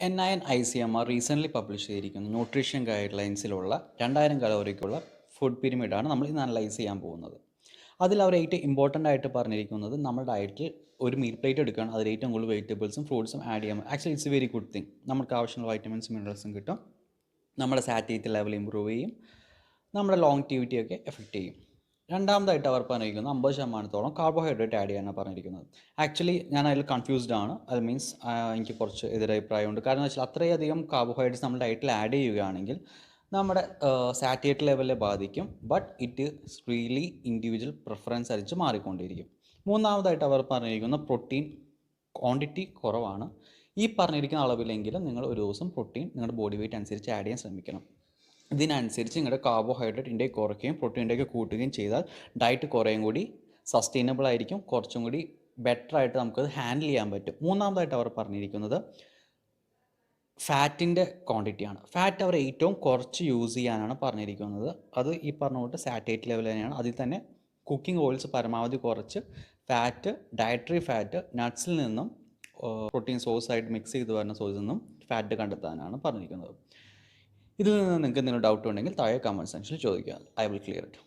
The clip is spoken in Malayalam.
NIN-ICMR റീസെൻ്റ്ലി പബ്ലിഷ് ചെയ്തിരിക്കുന്ന ന്യൂട്രീഷൻ ഗൈഡ് ലൈൻസിലുള്ള 2000 കലോറിക്കുള്ള ഫുഡ് പിരമിഡാണ് നമ്മൾ ഇന്ന് അനലൈസ് ചെയ്യാൻ പോകുന്നത്. അതിൽ അവർ ഏറ്റവും ഇമ്പോർട്ടൻ്റ് ആയിട്ട് പറഞ്ഞിരിക്കുന്നത് നമ്മുടെ ഡയറ്റിൽ ഒരു മീൽ പ്ലേറ്റ് എടുക്കുകയാണ്, അതിൽ ഏറ്റവും കൂടുതൽ വെജിറ്റബിൾസും ഫ്രൂട്ട്സും ആഡ് ചെയ്യാൻ. Actually it's A very good thing. നമുക്ക് ആവശ്യമുള്ള വൈറ്റമിൻസും മിനറൽസും കിട്ടും, നമ്മുടെ സാറ്റിറ്റി ലെവൽ ഇമ്പ്രൂവ് ചെയ്യും, നമ്മുടെ ലോങ്റ്റിവിറ്റിയൊക്കെ എഫക്റ്റ് ചെയ്യും. രണ്ടാമതായിട്ട് അവർ പറഞ്ഞിരിക്കുന്നത് 50% കാർബോഹൈഡ്രേറ്റ് ആഡ് ചെയ്യാനാണ് പറഞ്ഞിരിക്കുന്നത്. ആക്ച്വലി ഞാൻ അതിൽ കൺഫ്യൂസ്ഡ് ആണ്. അത് മീൻസ് എനിക്ക് കുറച്ച് എതിരഭിപ്രായമുണ്ട്. കാരണം എന്ന് വെച്ചാൽ അത്രയധികം കാർബോഹൈഡ്രേറ്റ്സ് നമ്മുടെ ഡയറ്റിൽ ആഡ് ചെയ്യുകയാണെങ്കിൽ നമ്മുടെ സാറ്റിയേറ്റ് ലെവലിനെ ബാധിക്കും. But it really individual preference അനുസരിച്ച് മാറിക്കൊണ്ടിരിക്കും. മൂന്നാമതായിട്ട് അവർ പറഞ്ഞിരിക്കുന്ന പ്രോട്ടീൻ ക്വാണ്ടിറ്റി കുറവാണ്. ഈ പറഞ്ഞിരിക്കുന്ന അളവിലെങ്കിലും നിങ്ങൾ ഒരു ദിവസം പ്രോട്ടീൻ നിങ്ങളുടെ ബോഡി വെയിറ്റ് അനുസരിച്ച് ആഡ് ചെയ്യാൻ ശ്രമിക്കണം. ഇതിനനുസരിച്ച് നിങ്ങളുടെ കാർബോഹൈഡ്രേറ്റ് ഇൻടേക്ക് കുറയ്ക്കുകയും പ്രോട്ടീൻ ഇൻടേക്ക് കൂട്ടുകയും ചെയ്താൽ ഡയറ്റ് കുറേയും കൂടി സസ്റ്റൈനബിൾ ആയിരിക്കും, കുറച്ചും കൂടി ബെറ്റർ ആയിട്ട് നമുക്കത് ഹാൻഡിൽ ചെയ്യാൻ പറ്റും. മൂന്നാമതായിട്ട് അവർ പറഞ്ഞിരിക്കുന്നത് ഫാറ്റിൻ്റെ ക്വാണ്ടിറ്റിയാണ്. ഫാറ്റ് അവർ ഏറ്റവും കുറച്ച് യൂസ് ചെയ്യാനാണ് പറഞ്ഞിരിക്കുന്നത്. അത് ഈ പറഞ്ഞ പോലെ സാറ്റേറ്റ് ലെവൽ തന്നെയാണ്. അതിൽ തന്നെ കുക്കിംഗ് ഓയിൽസ് പരമാവധി കുറച്ച് ഫാറ്റ്, ഡയറ്ററി ഫാറ്റ് നട്ട്സിൽ നിന്നും പ്രോട്ടീൻ സോഴ്സായിട്ട് മിക്സ് ചെയ്ത് വരുന്ന സോഴ്സിൽ നിന്നും ഫാറ്റ് കണ്ടെത്താനാണ് പറഞ്ഞിരിക്കുന്നത്. ഇതിൽ നിന്ന് നിങ്ങൾക്ക് എന്തെങ്കിലും ഡൗട്ട് ഉണ്ടെങ്കിൽ താഴെ കമൻറ്റ് സെക്ഷനിൽ ചോദിക്കുക. I will clear it.